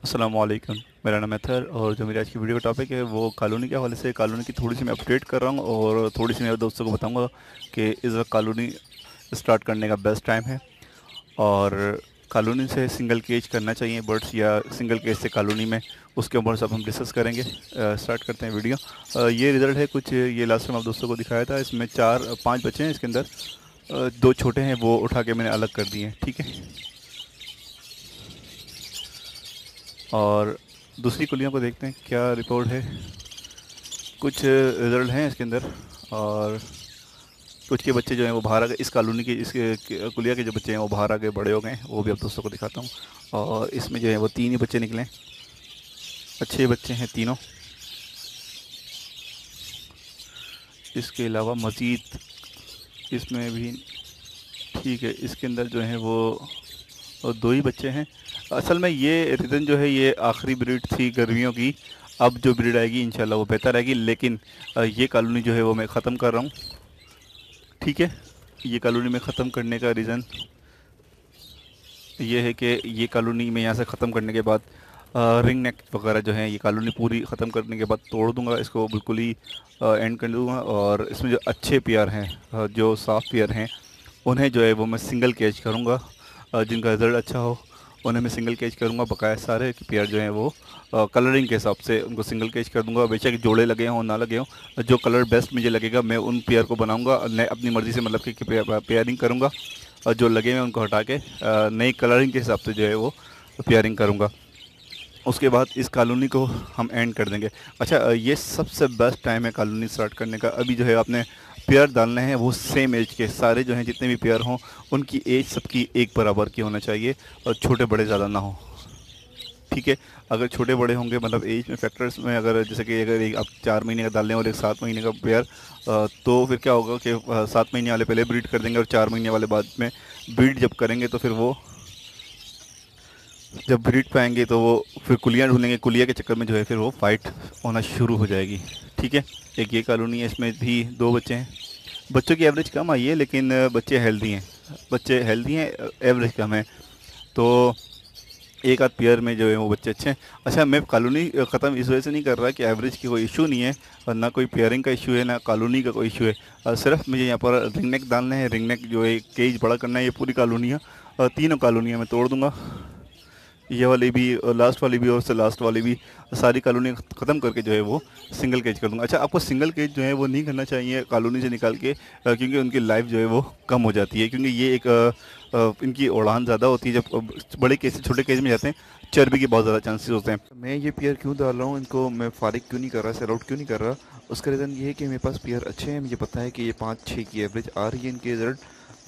अस्सलामुअलैकुम। मेरा नाम है अतहर और जो मेरी आज की वीडियो का टॉपिक है वो कॉलोनी के हवाले से कॉलोनी की थोड़ी सी मैं अपडेट कर रहा हूँ और थोड़ी सी मेरे दोस्तों को बताऊँगा कि इस वक्त कॉलोनी स्टार्ट करने का बेस्ट टाइम है। और कॉलोनी से सिंगल केज करना चाहिए बर्ड्स या सिंगल केज से कॉलोनी में, उसके ऊपर सब हम डिस्कस करेंगे। स्टार्ट करते हैं वीडियो। ये रिज़ल्ट है कुछ, ये लास्ट टाइम आप दोस्तों को दिखाया था। इसमें चार पाँच बच्चे हैं इसके अंदर। दो छोटे हैं वो उठा के मैंने अलग कर दिए हैं, ठीक है। और दूसरी कुलियों को देखते हैं क्या रिपोर्ट है। कुछ रिजल्ट हैं इसके अंदर। और कुछ के बच्चे जो हैं वो बाहर आ गए, इस कॉलोनी के कुलिया के जो बच्चे हैं वो बाहर आ गए, बड़े हो गए हैं, वो भी आप दोस्तों को दिखाता हूँ। और इसमें जो है वो तीन ही बच्चे निकले हैं, अच्छे बच्चे हैं तीनों। इसके अलावा मज़ीद इसमें भी ठीक है, इसके अंदर जो है वो दो ही बच्चे हैं। असल में ये रीज़न जो है ये आखिरी ब्रीड थी गर्मियों की। अब जो ब्रीड आएगी इंशाल्लाह वो बेहतर आएगी, लेकिन ये कॉलोनी जो है वो मैं ख़त्म कर रहा हूँ, ठीक है। ये कॉलोनी में ख़त्म करने का रीज़न ये है कि ये कॉलोनी में यहाँ से ख़त्म करने के बाद रिंग नेक वगैरह जो है ये कॉलोनी पूरी ख़त्म करने के बाद तोड़ दूंगा, इसको बिल्कुल ही एंड कर दूंगा। और इसमें जो अच्छे पेयर हैं, जो साफ़ पेयर हैं, उन्हें जो है वो मैं सिंगल कैच करूँगा। जिनका रिज़ल्ट अच्छा हो उन्हें मैं सिंगल कैच करूँगा। बकाया सारे पेयर जो हैं वो कलरिंग के हिसाब से उनको सिंगल कैच कर दूंगा। बेशक जोड़े लगे हों ना लगे हों, जो कलर बेस्ट मुझे लगेगा मैं उन पेयर को बनाऊँगा, नए अपनी मर्ज़ी से, मतलब कि पेयरिंग करूँगा। और जो लगे हुए उनको हटा के नई कलरिंग के हिसाब से जो है वो पेयरिंग करूँगा। उसके बाद इस कॉलोनी को हम एंड कर देंगे। अच्छा, ये सबसे बेस्ट टाइम है कॉलोनी स्टार्ट करने का। अभी जो है आपने पेयर डालने हैं वो सेम एज के सारे जो हैं, जितने भी पेयर हों उनकी एज सबकी एक बराबर की होना चाहिए और छोटे बड़े ज़्यादा ना हो, ठीक है। अगर छोटे बड़े होंगे मतलब एज में फैक्टर्स में, अगर जैसे कि अगर एक आप 4 महीने का डाल लें और एक 7 महीने का पेयर, तो फिर क्या होगा कि 7 महीने वाले पहले ब्रीड कर देंगे और 4 महीने वाले बाद में ब्रीड जब करेंगे तो फिर वो जब ब्रीड पे आएंगे तो वो फिर कुलियाँ ढूंढेंगे, कुलिया के चक्कर में जो है फिर वो फाइट होना शुरू हो जाएगी, ठीक है। एक ये कॉलोनी है, इसमें भी दो बच्चे हैं। बच्चों की एवरेज कम आई है लेकिन बच्चे हेल्दी हैं, बच्चे हेल्दी हैं, एवरेज कम है। तो एक आध पेयर में जो है वो बच्चे अच्छे हैं। अच्छा, मैं कॉलोनी ख़त्म इस वजह से नहीं कर रहा कि एवरेज की कोई इशू नहीं है और ना कोई पेयरिंग का इशू है ना कॉलोनी का कोई इशू है। सिर्फ मुझे यहाँ पर रिंग नेक डालने हैं, रिंग नेक जो है केज बड़ा करना है। ये पूरी कॉलोनियाँ, तीनों कॉलोनियाँ मैं तोड़ दूँगा, ये वाली भी और लास्ट वाली भी और उससे लास्ट वाली भी, सारी कॉलोनी ख़त्म करके जो है वो सिंगल केज कर दूंगा। अच्छा, आपको सिंगल केज जो है वो नहीं करना चाहिए कॉलोनी से निकाल के, क्योंकि उनकी लाइफ जो है वो कम हो जाती है, क्योंकि ये एक इनकी उड़ान ज़्यादा होती है। जब बड़े केज से छोटे केज में जाते हैं चर्बी के बहुत ज़्यादा चांसेस होते हैं। मैं ये पेयर क्यों डाल रहा हूँ, इनको मैं फारिग क्यों नहीं कर रहा, सेल आउट क्यों नहीं कर रहा, उसका रीज़न ये है कि मेरे पास पेयर अच्छे हैं। मुझे पता है कि ये 5-6 की एवरेज आ रही है इनके रिजल्ट।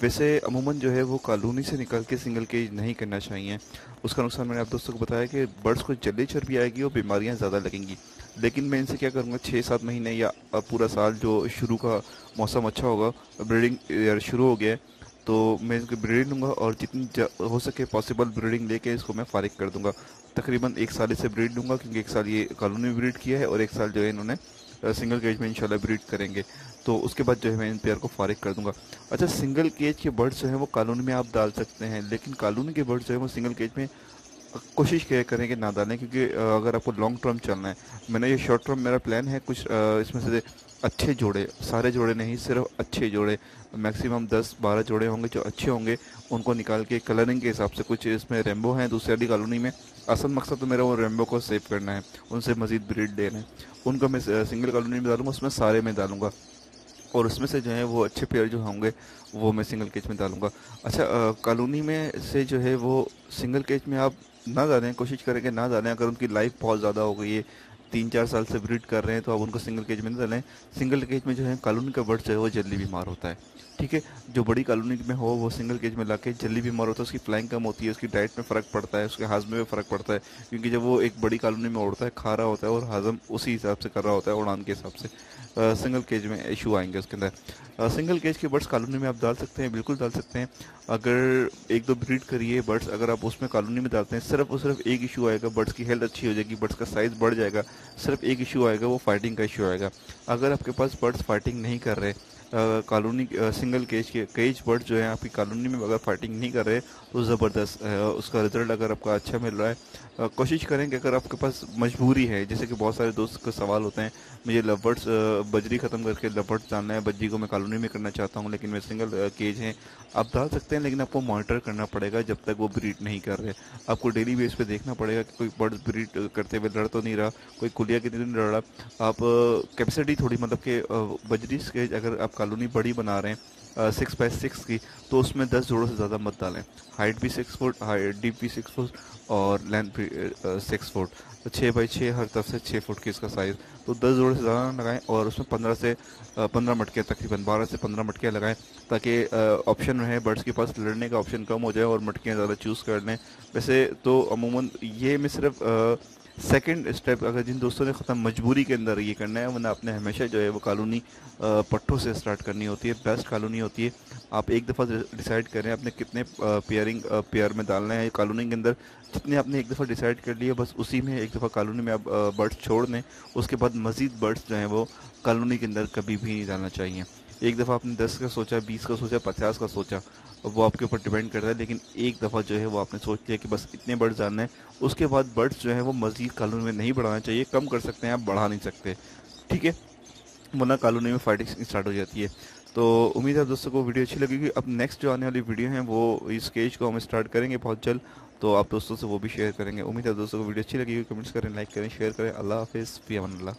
वैसे अमूमन जो है वो कॉलोनी से निकल के सिंगल केज नहीं करना चाहिए। उसका नुकसान मैंने आप दोस्तों को बताया कि बर्ड्स को जल्दी चर्बी आएगी और बीमारियां ज़्यादा लगेंगी। लेकिन मैं इनसे क्या करूँगा, 6-7 महीने या पूरा साल जो शुरू का मौसम अच्छा होगा, ब्रीडिंग ईयर शुरू हो गया है, तो मैं इसकी ब्रीडिंग लूँगा और जितनी हो सके पॉसिबल ब्रीडिंग लेके इसको मैं फारिग कर दूँगा। तकरीबन एक साल इसे ब्रीड लूँगा, क्योंकि एक साल ये कॉलोनी में ब्रीड किया है और एक साल जो है इन्होंने सिंगल केज में इंशाल्लाह ब्रीड करेंगे। तो उसके बाद जो है मैं इन पेयर को फारिग कर दूंगा। अच्छा, सिंगल केज के बर्ड्स जो हैं वो कॉलोनी में आप डाल सकते हैं, लेकिन कॉलोनी के बर्ड्स जो है वो सिंगल केज में कोशिश क्या करें कि ना डालें, क्योंकि अगर आपको लॉन्ग टर्म चलना है, मैंने ये शॉर्ट टर्म मेरा प्लान है कुछ इसमें से अच्छे जोड़े, सारे जोड़े नहीं, सिर्फ अच्छे जोड़े, मैक्सिमम 10-12 जोड़े होंगे जो अच्छे होंगे, उनको निकाल के कलरिंग के हिसाब से, कुछ इसमें रेम्बो हैं दूसरी वाली कॉलोनी में। असल मकसद तो मेरा वो रेम्बो को सेव करना है, उनसे मज़ीद ब्रीड लेना है। उनको मैं सिंगल कॉलोनी में डालूंगा, उसमें सारे में डालूंगा और उसमें से जो है वो अच्छे पेयर जो होंगे वो मैं सिंगल केज में डालूंगा। अच्छा, कॉलोनी में से जो है वो सिंगल केज में आप ना डालें, कोशिश करें कि ना डालें। अगर उनकी लाइफ बहुत ज़्यादा हो गई है, 3-4 साल से ब्रीड कर रहे हैं, तो आप उनको सिंगल केज में ना डालें। सिंगल केज में जो है कॉलोनी का बर्ड जो है वो जल्दी बीमार होता है, ठीक है। जो बड़ी कॉलोनी में हो वो सिंगल केज में लाके जल्दी बीमार होता है, उसकी फ्लाइंग कम होती है, उसकी डाइट में फ़र्क पड़ता है, उसके हाजमे में फ़र्क पड़ता है, क्योंकि जब वो एक बड़ी कॉलोनी में उड़ता है, खा रहा होता है और हजम उसी हिसाब से कर रहा होता है, उड़ान के हिसाब से। सिंगल केज में इशू आएंगे उसके अंदर। सिंगल केज के बर्ड्स कॉलोनी में आप डाल सकते हैं, बिल्कुल डाल सकते हैं। अगर एक दो ब्रीड करिए बर्ड्स, अगर आप उसमें कॉलोनी में डालते हैं, सिर्फ और सिर्फ एक इशू आएगा, बर्ड्स की हेल्थ अच्छी हो जाएगी, बर्ड्स का साइज़ बढ़ जाएगा। सिर्फ एक इशू आएगा, वो फाइटिंग का इशू आएगा। अगर आपके पास बर्ड्स फाइटिंग नहीं कर रहे, कॉलोनी सिंगल केज बर्ड जो है आपकी कॉलोनी में अगर फाइटिंग नहीं कर रहे तो ज़बरदस्त उसका रिज़ल्ट अगर आपका अच्छा मिल रहा है। कोशिश करें कि अगर आपके पास मजबूरी है, जैसे कि बहुत सारे दोस्त का सवाल होते हैं, मुझे लव बर्ड्स बजरी ख़त्म करके लव बर्ड्स डालना है, बजरी को मैं कॉलोनी में करना चाहता हूँ लेकिन मैं सिंगल केज है। आप डाल सकते हैं लेकिन आपको मॉनिटर करना पड़ेगा जब तक वो ब्रीड नहीं कर रहे। आपको डेली बेस पे देखना पड़ेगा कि कोई बर्ड ब्रीड करते हुए लड़ तो नहीं रहा, कोई कुलिया की तो नहीं लड़ रहा। आप कैपेसिटी थोड़ी मतलब कि बजरी के अगर आप कॉलोनी बड़ी बना रहे हैं 6x6 की, तो उसमें 10 जोड़ों से ज़्यादा मत डालें। हाइट भी 6 फुट, हाइट डीप भी 6 फुट और लेंथ भी 6 फुट, तो 6x6 हर तरफ से 6 फुट की इसका साइज़। तो 10 जोड़े से ज़्यादा ना लगाएं और उसमें 15 मटके, तकरीबन 12 से 15 मटके लगाएं, ताकि ऑप्शन रहे बर्ड्स के पास, लड़ने का ऑप्शन कम हो जाए और मटकियाँ ज़्यादा चूज़ कर लें। वैसे तो अमूमन ये मैं सिर्फ सेकंड स्टेप, अगर जिन दोस्तों ने ख़त्म मजबूरी के अंदर ये करना है, वरना आपने हमेशा जो है वो कॉलोनी पट्टों से स्टार्ट करनी होती है, बेस्ट कॉलोनी होती है। आप एक दफ़ा डिसाइड करें आपने कितने पेयर में डालना है कॉलोनी के अंदर। जितने आपने एक दफ़ा डिसाइड कर लिया, बस उसी में एक दफ़ा कॉलोनी में आप बर्ड्स छोड़ दें। उसके बाद मज़ीद बर्ड्स जो हैं वो कॉलोनी के अंदर कभी भी नहीं डालना चाहिए। एक दफ़ा आपने 10 का सोचा, 20 का सोचा, 50 का सोचा, वो आपके ऊपर डिपेंड करता है, लेकिन एक दफ़ा जो है वो आपने सोच लिया कि बस इतने बर्ड्स डालने हैं। उसके बाद बर्ड्स जो है वो मज़ीद कॉलोनी में नहीं बढ़ाना चाहिए, कम कर सकते हैं, आप बढ़ा नहीं सकते, ठीक है, वरना कॉलोनी में फाइटिंग स्टार्ट हो जाती है। तो उम्मीद है दोस्तों को वीडियो अच्छी लगेगी। अब नेक्स्ट जो आने वाली वीडियो है वो इस केज को हम स्टार्ट करेंगे बहुत जल्द, तो आप दोस्तों से वो भी शेयर करेंगे। उम्मीद है दोस्तों को वीडियो अच्छी लगेगी। कमेंट्स करें, लाइक करें, शेयर करें। अल्लाह हाफिज़, फ़ी अमान अल्लाह।